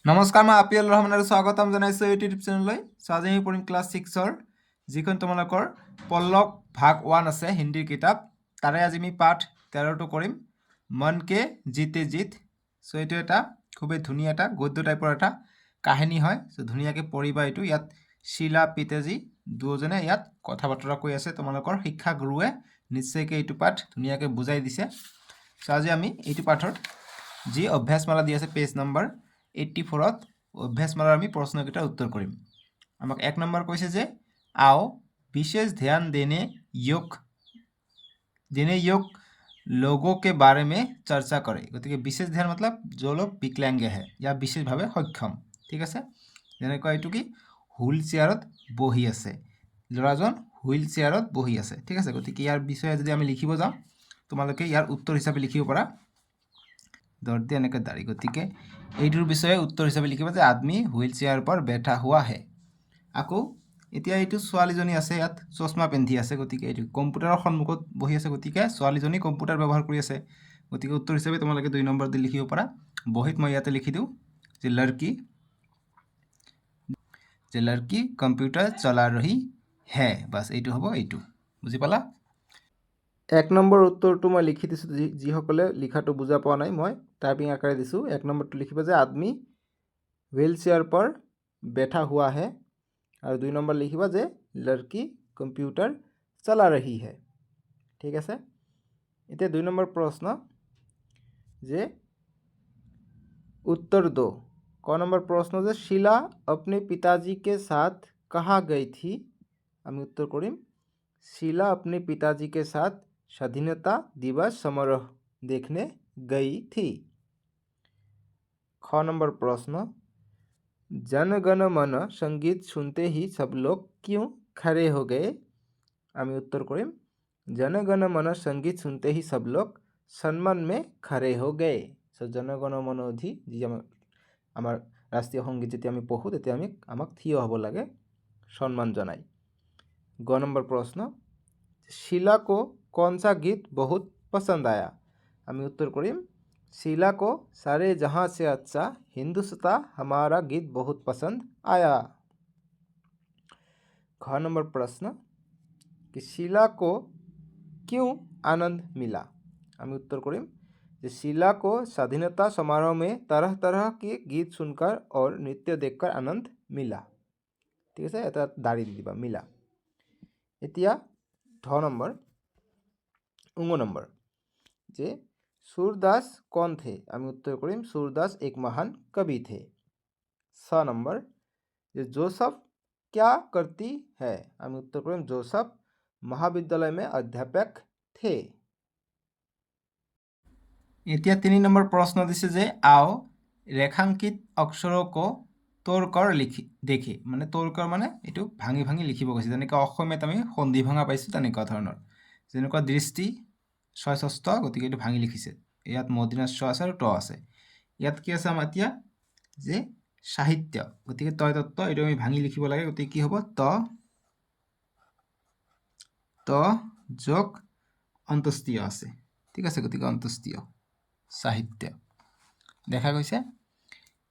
নমস্কাৰ, মই আপিল ৰহমান আৰু স্বাগতম জনাইছোঁ ইউটিউব চেনেললৈ। চ' আজি আমি পঢ়িম ক্লাছ 6-ৰ যিখন তোমালোকৰ পল্লৱ ভাগ 1 আছে হিন্দীৰ কিতাপ। তাৰে আজি আমি পাঠ 13টো কৰিম, মন কে জিতে জিত। চ' এইটো এটা খুবেই ধুনীয়া এটা গদ্য টাইপৰ এটা কাহিনী হয়। চ' ধুনীয়াকৈ পঢ়িবা এইটো। ইয়াত শিলা পিতাজী দুজনে ইয়াত কথা বতৰা কৈ আছে। তোমালোকৰ শিক্ষাগুৰুৱে নিশ্চয়কৈ এইটো পাঠ ধুনীয়াকৈ বুজাই দিছে। চ' আজি আমি এইটো পাঠৰ যি অভ্যাসমালা দি আছে পেজ নম্বৰ 84ত অভ্যাসমালাৰ আমি প্ৰশ্নকেইটাৰ উত্তৰ কৰিম। আমাক 1 নম্বৰ কৈছে যে आओ विशेष ध्यान देने योग्य लोगों के बारे में चर्चा करें। गति के विशेष ध्यान मतलब जो लोग विकलांग है या विशेषভাৱে সক্ষম। ঠিক আছে, যেনেকৈ এইটো কি হুইল চেয়াৰত বহি আছে, ল'ৰাজন হুইল চেয়াৰত বহি আছে। ঠিক আছে, গতিকে ইয়াৰ বিষয়ে যদি আমি লিখিব যাওঁ তোমালোকে ইয়াৰ উত্তৰ হিচাপে লিখিব পাৰা दौड़ते এনেকৈ দাঁড়ি। গতিকে এইটোৰ বিষয়ে উত্তৰ হিচাপে লিখিব যে আদমি হুইল চেয়াৰ पर बैठा हुआ है। আকৌ এতিয়া এইটো ছোৱালীজনী আছে, ইয়াত চশমা পিন্ধি আছে। গতিকে এইটো কম্পিউটাৰৰ সন্মুখত বহি আছে, গতিকে ছোৱালীজনী কম্পিউটাৰ ব্যৱহাৰ কৰি আছে। গতিকে উত্তৰ হিচাপে তোমালোকে 2 নম্বৰ দি লিখিব পাৰা। বহিত মই ইয়াতে লিখি দিওঁ যে লড়কি কম্পিউটাৰ চলা ৰহি হে। বাছ এইটো হ'ব, এইটো বুজি পালা। 1 নম্বৰ উত্তৰটো মই লিখি দিছোঁ। যিসকলে লিখাটো বুজা পোৱা নাই মই টাইপিং আকাৰে দিছোঁ। 1 নম্বৰটো লিখিব যে আদমি হুইল চেয়াৰ पर बैठा हुआ है, और 2 নম্বৰ লিখিবা যে লড়কি কম্পিউটাৰ চলা ৰহি है। ঠিক আছে, এতিয়া 2 নম্বৰ প্ৰশ্ন যে उत्तर दो। क नंबर प्रश्न যে শিলা अपने पिताजी के साथ कहाँ गई थी। আমি উত্তর করিম শিলা अपने पिताजी के साथ स्वाधीनता दिवस समारोह देखने गई थी। ख नंबर प्रश्न जन गण मन संगीत सुनते ही सब लोग क्यों खड़े हो गए। আমি उत्तर करिम जन गण मन संगीत सुनते ही सब लोग सम्मान में खड़े हो गए। सो जन गण मन অধি যি আমাৰ ৰাষ্ট্ৰীয় সংগীত যেতিয়া আমি পঢ়োঁ তেতিয়া আমাক থিয় হ'ব লাগে সম্মান জনাই। গ নম্বৰ প্ৰশ্ন शीला को कौन सा गीत बहुत पसंद आया। আমি उत्तर करिम शीला को सारे जहां से अच्छा हिंदुस्तां हमारा गीत बहुत पसंद आया। ख नंबर प्रश्न कि शीला को क्यों आनंद मिला। আমি उत्तर करिम कि शीला को स्वाधीनता समारोह में तरह तरह के गीत सुनकर और नृत्य देखकर आनंद मिला। ঠিক আছে, এটা দাঁড়ি দি দিবা মিলা। এতিয়া ढ नंबर उंग नंबर जे सूरदास कौन थे। আমি उत्तर करिम सूरदास एक महान कवि थे। स नंबर जे जोसेफ क्या करती है। আমি उत्तर करिम जोसेफ महाविद्यालय में अध्यापक थे। এতিয়া 3 নম্বৰ প্ৰশ্ন দিছে যে आओ ৰেখাঙ্কিত অক্ষरों को तोड़कर দেখি। মানে তोड़कर মানে এইটো ভাঙি ভাঙি লিখিব কৈছে। যেনেকৈ অসমীয়াত আমি সন্ধি ভঙা পাইছোঁ তেনেকুৱা ধৰণৰ। যেনেকুৱা দৃষ্টি ছয়ষষ্ঠ, গতিকে এইটো ভাঙি লিখিছে। ইয়াত মদিনাৰ ছ আছে আৰু ট আছে। ইয়াত কি আছে আমাৰ এতিয়া যে সাহিত্য, গতিকে তয় তত্ত্ব এইটো আমি ভাঙি লিখিব লাগে। গতিকে কি হ'ব ত যোগ অন্ত্যেষ্টিয় আছে। ঠিক আছে, গতিকে অন্ত্যেষ্টিয় সাহিত্য দেখা গৈছে।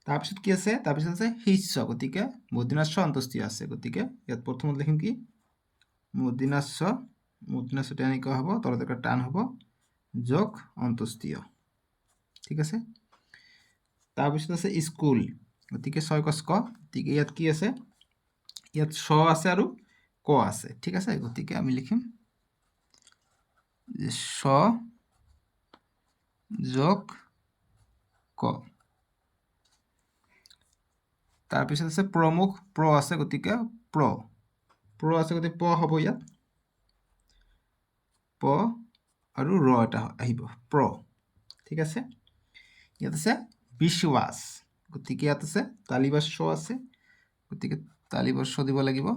তাৰপিছত কি আছে, তাৰপিছত আছে শিষ্য, গতিকে মদিনাস্য অন্ত্যেষ্টিয় আছে। গতিকে ইয়াত প্ৰথমত লিখিম কি মদিনাস্য তেনেকুৱা হ'ব, তলত এটা টান হ'ব যোগ অন্ত্যেষ্টিয়। ঠিক আছে, তাৰপিছত আছে স্কুল, গতিকে ছয় কচ ক, গতিকে ইয়াত কি আছে, ইয়াত ছ আছে আৰু ক আছে। ঠিক আছে, গতিকে আমি লিখিম যে ছ যোগ ক। তাৰপিছত আছে প্ৰমুখ, প্ৰ আছে, গতিকে প্ৰ আছে, গতিকে প হ'ব ইয়াত প আৰু ৰ এটা আহিব প্ৰ। ঠিক আছে, ইয়াত আছে বিশ্বাস, গতিকে ইয়াত আছে তালিবাস্য আছে, গতিকে তালিবাস্য দিব লাগিব।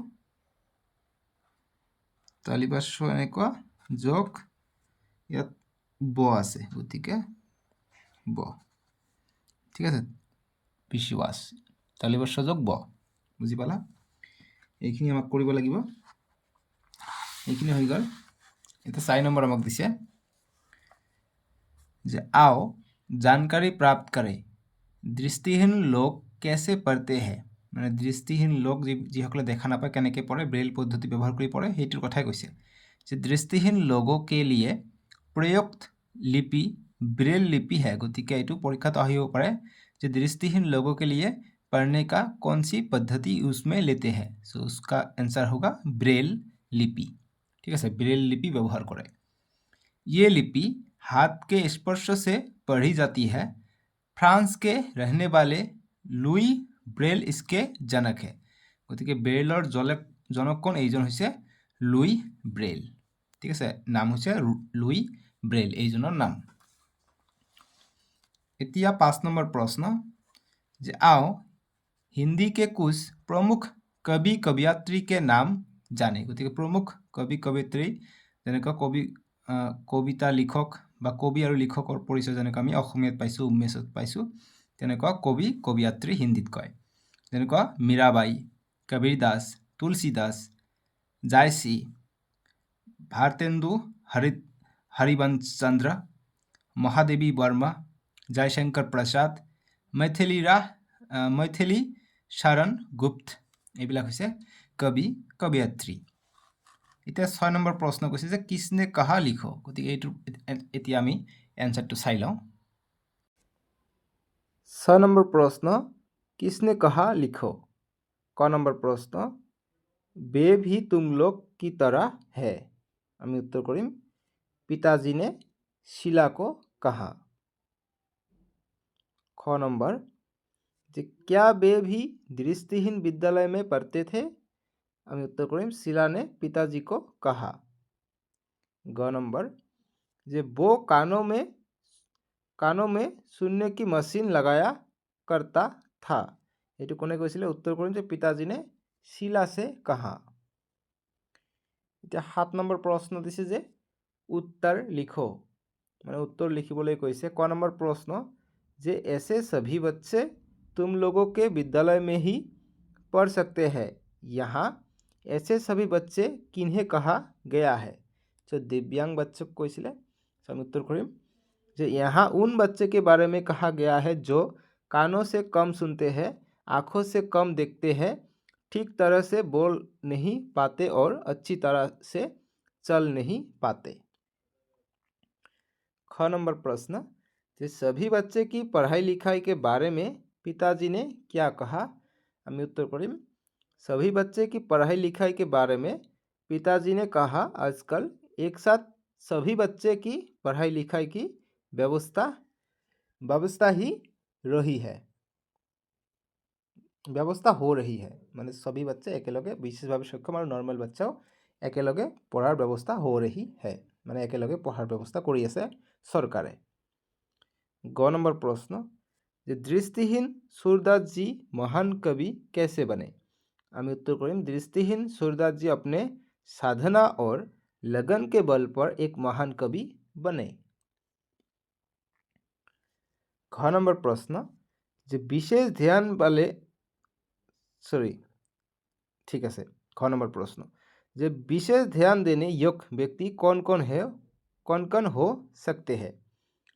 তালিবাস্য এনেকুৱা যোগ ইয়াত ব আছে, গতিকে ব। ঠিক আছে, বিশ্বাস তালিবাস্য যোগ ব, বুজি পালা। এইখিনি আমাক কৰিব লাগিব। এইখিনি হৈ গ'ল। এটা 4 নম্বৰ আমাক দিছে যে आओ जानकारी प्राप्त करें दृष्टिहीन लोग कैसे पढ़ते हैं মানে দৃষ্টিহীন লোক যিসকলে দেখা নাপায় কেনেকৈ পঢ়ে ব্ৰেইল পদ্ধতি ব্যৱহাৰ কৰি পঢ়ে সেইটোৰ কথাই কৈছে যে দৃষ্টিহীন लोगों के लिए प्रयुक्त लिपि ब्रेल लिपि है গতিকে এইটো পৰীক্ষাত আহিব পাৰে যে दृष्टिहीन लोगों के लिए पढ़ने का कौन सी पद्धति उसमें लेते हैं सो उसका आंसर होगा ब्रेल लिपि ठीक है ब्रेल लिपि व्यवहार करें ये लिपि हाथ के स्पर्श से पढ़ी जाती है फ्रांस के रहने वाले लुई ब्रेल इसके जनक है গতিকে ব্ৰেইলৰ জনক কোন এইজন হৈছে লুই ব্ৰেইল ঠিক আছে নাম হৈছে লুই ब्रेल এইজনৰ নাম এতিয়া 5 নম্বৰ প্ৰশ্ন যে आओ हिंदी के कुछ प्रमुख कवि कवियत्री के नाम जाने গতিকে प्रमुख कवि कवियत्री যেনেকৈ কবিতা লিখক বা কবি আৰু লিখকৰ পৰিচয় যেনেকৈ আমি অসমীয়াত পাইছোঁ উন্মেষত পাইছোঁ তেনেকুৱা কবি কবিয়ত্ৰী হিন্দীত কয় যেনেকুৱা মীৰাবাই কবীৰ দাস তুলসী দাস জায়সী भारतेंदु हरिवंश चंद्र महादेवी वर्मा जयशंकर प्रसाद मैथिली शरण गुप्त এইবিলাক হৈছে কবি কবিয়ত্ৰী এতিয়া 6 নম্বৰ প্ৰশ্ন কৈছে যে কিসনে কহা লিখো গতিকে এইটো এতিয়া আমি এনসাৰটো চাই লওঁ 6 নম্বৰ প্ৰশ্ন किसने कहा लिखो क নম্বৰ প্ৰশ্ন वे भी तुम लोग की तरह है আমি उत्तर करीम पिताजी ने शीला को कहा ख नंबर जे क्या वे भी दृष्टिहीन विद्यालय में पढ़ते थे আমি उत्तर करीम शीला ने पिताजी को कहा ग नंबर जे वो कानों में सुनने की मशीन लगाया करता था এইটো কোনে কৈছিলে उत्तर करीम যে पिताजी ने शीला से कहा এতিয়া 7 নম্বৰ প্ৰশ্ন দিছে যে उत्तर लिखो মানে उत्तर লিখিবলৈ কৈছে ক নম্বৰ প্ৰশ্ন যে ऐसे सभी बच्चे तुम लोगों के विद्यालय में ही पढ़ सकते हैं यहाँ ऐसे सभी बच्चे किन्हें कहा गया है जो दिव्यांग बच्चों को इसलिए हम उत्तर करें जो यहाँ उन बच्चे के बारे में कहा गया है जो कानों से कम सुनते हैं आँखों से कम देखते हैं ठीक तरह से बोल नहीं पाते और अच्छी तरह से चल नहीं पाते ख नंबर प्रश्न कि सभी बच्चे की पढ़ाई लिखाई के बारे में पिताजी ने क्या कहा हम उत्तर करें सभी बच्चे की पढ़ाई लिखाई के बारे में पिताजी ने कहा आजकल एक साथ सभी बच्चे की पढ़ाई लिखाई की व्यवस्था ही रही है व्यवस्था हो रही है माने सभी बच्चे एकेलगे विशेषভাৱে सक्षम और नर्मेल बच्चाओ एकेलगे पढ़ार व्यवस्था हो रही है माने एकेलगे पढ़ार व्यवस्था करि आछे सरकारे ग नम्बर प्रश्न जे दृष्टिहीन सूरदास जी महान कवि कैसे बने हम उत्तर करें दृष्टिहीन सूरदास जी अपने साधना और लगन के बल पर एक महान कवि बने ख नंबर प्रश्न जे विशेष ध्यान वाले ठीक है ख नंबर प्रश्न जे विशेष ध्यान देने योग्य व्यक्ति कौन कौन हो सकते हैं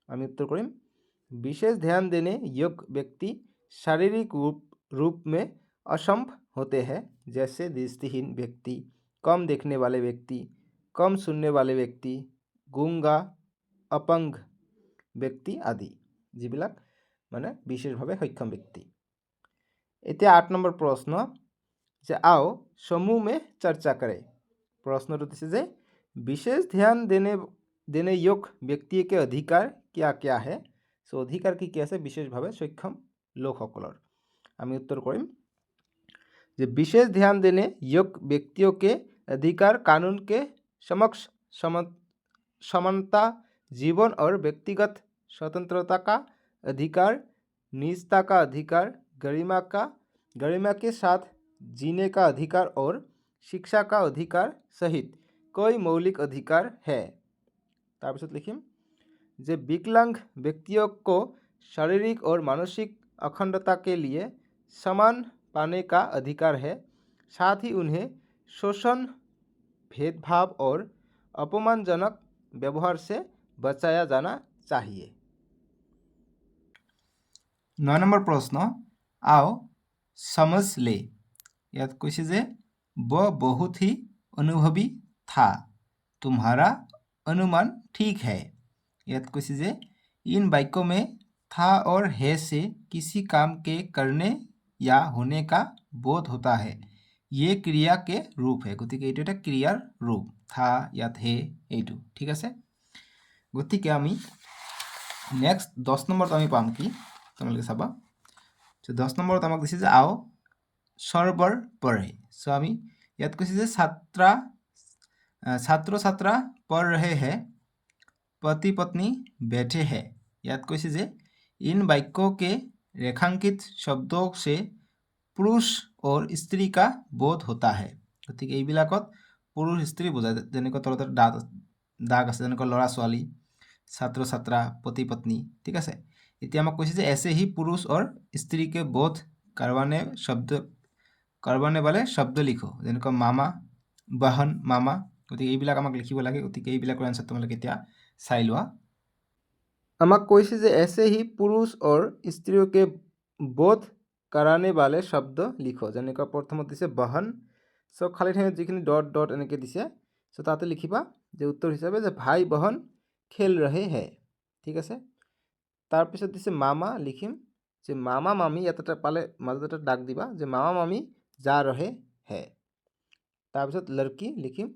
हम उत्तर करें विशेष ध्यान देने योग्य व्यक्ति शारीरिक रूप में असम होते हैं जैसे दृष्टिहीन व्यक्ति कम देखने वाले व्यक्ति कम सुनने वाले व्यक्ति गूंगा अपंग व्यक्ति आदि যিবিলাক মানে বিশেষভাৱে সক্ষম ব্যক্তি এতিয়া 8 নম্বৰ প্ৰশ্ন যে आओ समूह में चर्चा करें प्रश्नটো দিছে যে विशेष ध्यान देने योग्य व्यक्ति के अधिकार क्या क्या है सो अधिकार की আছে বিশেষভাৱে সক্ষম লোকসকলৰ আমি উত্তৰ কৰিম যে विशेष ध्यान देने योग्य व्यक्तियों के अधिकार कानून के समक्ष समानता जीवन और व्यक्तिगत स्वतंत्रता का अधिकार निजता का अधिकार गरिमा के साथ जीने का अधिकार और शिक्षा का अधिकार सहित कई मौलिक अधिकार है तारपिছত लिखिम जे विकलांग व्यक्तियों को शारीरिक और मानसिक अखंडता के लिए समान पाने का अधिकार है साथ ही उन्हें शोषण भेदभाव और अपमानजनक व्यवहार से बचाया जाना चाहिए 9 नंबर प्रश्न आओ समझ ले। ইয়াত কৈছে যে वो बहुत ही अनुभवी था, तुम्हारा अनुमान ठीक है। ইয়াত কৈছে যে इन वाक्यों में था और है से किसी काम के करने या होने का बोध होता है। ये क्रिया के रूप है, গতিকে এইটো এটা ক্ৰিয়াৰ ৰূপ। থা ইয়াত হে এইটো, ঠিক আছে। গতিকে আমি নেক্সট 10 নম্বৰত আমি পাম কি, তোমালোকে চাবা। চ' 10 নম্বৰত আমাক দিছে যে आओ সৰবৰ পঢ়ে। চ' আমি ইয়াত কৈছে যে ছাত্ৰ ছাত্ৰা পঢ় ৰহে হে, पति पत्नी बैठे हैं। याद कैसे जे इन वाक्यों के रेखांकित शब्दों से पुरुष और स्त्री का बोध होता है। गतिके এইবিলাকত পুৰুষ স্ত্ৰী বুজায়, যেনেকৈ তলত দাগ আছে, যেনেকৈ ল'ৰা ছোৱালী, ছাত্ৰ ছাত্ৰা, पति पत्नी, ঠিক আছে। এতিয়া আমাক কৈছে যে ऐसे ही पुरुष और स्त्री के बोध करवाने वाले शब्द लिखो, যেনেকৈ मामा, बहन, मामा। গতিকে এইবিলাক আমাক লিখিব লাগে। গতিকে এইবিলাকৰ এনসাৰ তোমালোকে এতিয়া চাই লোৱা। আমাক কৈছে যে ऐसे ही पुरुष और स्त्रियों के बोध कराने वाले शब्द लिखो, যেনেকৈ প্ৰথমত দিছে বহন। চ' খালী ঠাইত যিখিনি ডট ডট এনেকৈ দিছে, চ' তাতে লিখিবা যে উত্তৰ হিচাপে যে ভাই বহন খেল ৰহে হে, ঠিক আছে। তাৰপিছত দিছে মামা, লিখিম যে মামা মামী, ইয়াত এটা পালে মাজত এটা দাগ দিবা যে মামা মামী যা ৰহে হে। তাৰপিছত লড়কি লিখিম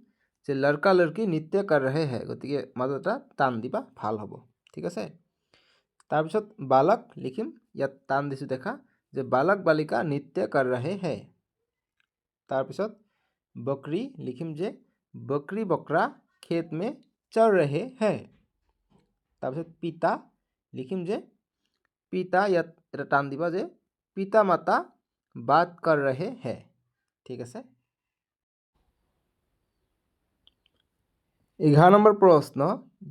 যে লড়কা লড়কি নৃত্য কৰ ৰহে হে, গতিকে মাজত এটা টান দিবা, ভাল হ'ব, ঠিক আছে। তাৰপিছত বালক লিখিম, ইয়াত টান দিছোঁ দেখা যে বালক বালিকা নৃত্য কৰ ৰহে হে। তাৰপিছত বকৰি লিখিম যে বকৰি বকৰা খেত মে চৰ ৰহে হে। তাৰপিছত পিতা লিখিম যে পিতা, ইয়াত এটা টান দিবা যে পিতা মাতা বাত কৰ ৰহে হে, ঠিক আছে। 11 नंबर प्रश्न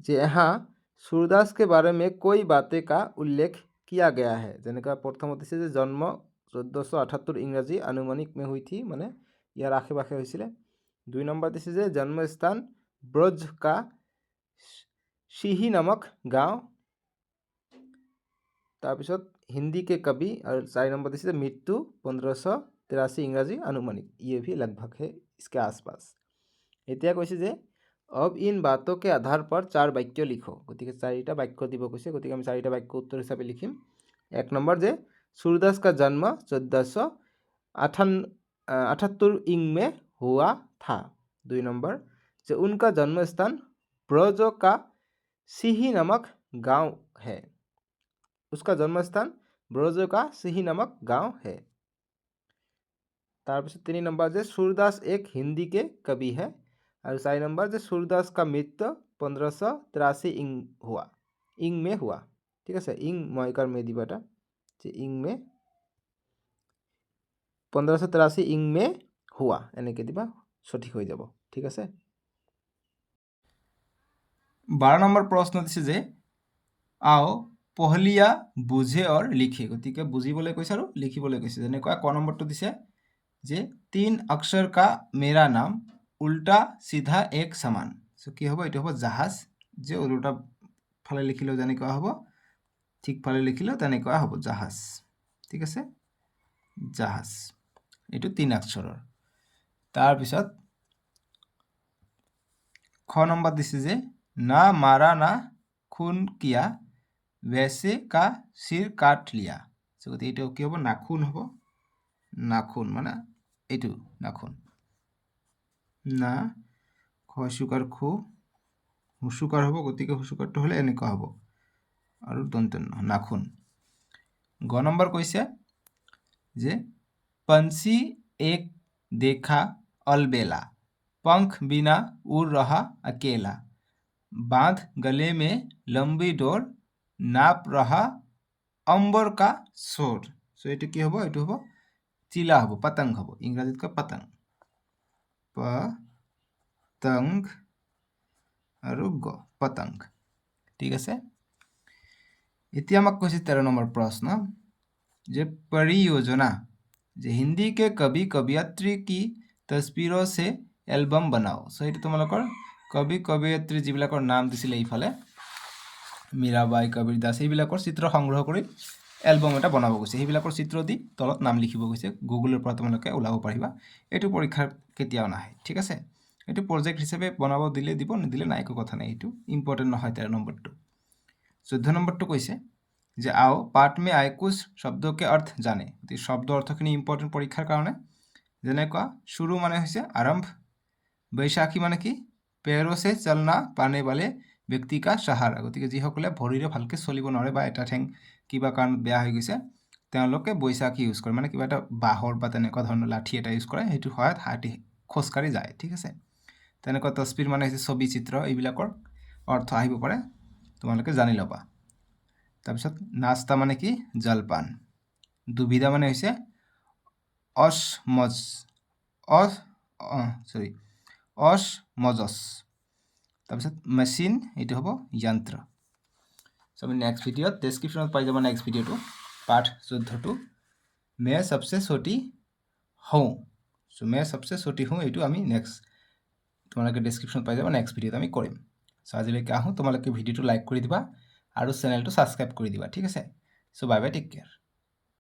যে यहाँ सूरदास के बारे में कोई बातें का उल्लेख किया गया है, যেনেকৈ প্ৰথমত দিছে যে জন্ম 1478 ইংৰাজী আনুমানিক में हुई थी, মানে ইয়াৰ আশে পাশে হৈছিলে। 2 নম্বৰ দিছে যে জন্মস্থান ব্ৰজ का সিহি নামক গাঁও। তাৰপিছত हिंदी के कवि, और 4 नंबर दिसे मृत्यु 1583 इंग्राजी अनुमानिक, ये भी लगभग है इसके आसपास। এতিয়া কৈছে যে अब इन बातों के आधार पर 4 वाक्य लिखो, গতিকে 4টা বাক্য দিব কৈছে। গতিকে আমি 4টা বাক্য উত্তৰ হিচাপে লিখিম। 1 নম্বৰ যে सूरदास का जन्म 1478 इंग में हुआ था। 2 नंबर जे उनका जन्म स्थान ब्रज का सिही नामक गांव है, उसका जन्म स्थान ब्रज का सिही नामक गांव है। তাৰপিছত 3 नंबर जे सूरदास एक हिंदी के कवि है, और 4 नंबर जे सूरदास का मृत्यु 1583 इंग में हुआ, ठीक है। इंग मयकर में दिबाटा जे इंग में 1583 इंग में हुआ এনেকে দিবা, সঠিক হৈ যাব, ঠিক আছে। 12 নম্বৰ প্ৰশ্ন দিছে যে आओ पहलिया बुझे और लिखे, गतिके बुझिबले কৈছে আৰু লিখিবলৈ কৈছে। যেনেকৈ ক নম্বৰটো দিছে যে 3 अक्षर का मेरा नाम उल्टा सीधा एक समान। सो কি হ'ব, এইটো হ'ব জাহাজ। যে উল্টা ফালে লিখিলেও যেনেকুৱা হ'ব, ঠিক ফালে লিখিলেও তেনেকুৱা হ'ব জাহাজ, ঠিক আছে, জাহাজ। এইটো 3 अक्षৰৰ। তাৰপিছত খ নম্বৰ দিছে যে না মাৰা না খুন কিয়া वैसे का सिर काट लिया। सो गति এইটো কি হ'ব, নাখুন হ'ব। নাখুন মানে এইটো নাখুন, না খসুকাৰ খু হুসুকাৰ হ'ব, গতিকে হুসুকাৰটো হ'লে এনেকুৱা হ'ব আৰু দন্তন্য নাখুন। গ নম্বৰ কৈছে যে पंछी एक देखा अलबेला, पंख बिना उड़ रहा अकेला, बांध गले में लंबी डोर, नाप रहा अंबर का शोर। सो এইটো কি হ'ব, এইটো হ'ব চিলা হ'ব, পতংগ হ'ব, ইংৰাজীত কয় পতংগ, পতংগ আৰু গ পতংগ, ঠিক আছে। এতিয়া আমাক কৈছে 13 নম্বৰ प्रश्न যে परियोजना যে हिंदी के कवि कवियत्री की तस्वीरों से एल्बम बनाओ। सो এইটো তোমালোকৰ কবি কবিয়ত্ৰী যিবিলাকৰ নাম দিছিলে এইফালে মীৰাবাই, কবিৰ দাস, এইবিলাকৰ চিত্ৰ সংগ্ৰহ কৰি এলবাম এটা বনাব গৈছে সেইবিলাকৰ চিত্ৰ দি তলত নাম লিখিব গৈছে গুগলৰ পৰা তোমালোকে ওলাব পাৰিবা এইটো পৰীক্ষাৰ কেতিয়াও নাহে ঠিক আছে এইটো প্ৰজেক্ট হিচাপে বনাব দিলে দিব নিদিলে নাই একো কথা নাই এইটো ইম্পৰ্টেণ্ট নহয় 13 নম্বৰটো 14 নম্বৰটো কৈছে যে आओ पाठ में आए कुछ शब्दों के अर्थ जाने शब्द अर्थখিনি ইম্পৰ্টেণ্ট পৰীক্ষাৰ কাৰণে যেনেকুৱা শুৰু মানে হৈছে আৰম্ভ বৈশাখী মানে কি पैरों से चलना पाने वाले व्यक्ति का सहारा গতিকে যিসকলে ভৰিৰে ভালকৈ চলিব নোৱাৰে বা এটা ঠেং কিবা কাৰণত বেয়া হৈ গৈছে তেওঁলোকে বৈশাখী ইউজ কৰে মানে কিবা এটা বাহৰ বা তেনেকুৱা ধৰণৰ লাঠি এটা ইউজ কৰে সেইটো সহায়ত হাতী খোজকাঢ়ি যায় ঠিক আছে তেনেকুৱা তসবিৰ মানে হৈছে ছবি চিত্ৰ এইবিলাকৰ অৰ্থ আহিব পাৰে তোমালোকে জানি ল'বা তাৰপিছত নাস্তা মানে কি জলপান দুবিধা মানে হৈছে অসমজস তাৰপিছত মেচিন এইটো হ'ব যন্ত্ৰ সো আমি নেক্সট ভিডিঅ'ত ডেছক্ৰিপশ্যনত পাই যাব নেক্সট ভিডিঅ'টো পাঠ 14টো मैं सबसे छोटी हूँ सो मैं सबसे छोटी हूँ এইটো আমি নেক্সট তোমালোকে ডেছক্ৰিপশ্যনত পাই যাব নেক্সট ভিডিঅ'ত আমি কৰিম সো আজিলৈকে আহোঁ তোমালোকে ভিডিঅ'টো লাইক কৰি দিবা আৰু চেনেলটো ছাবস্ক্ৰাইব কৰি দিবা ঠিক আছে so bye bye take care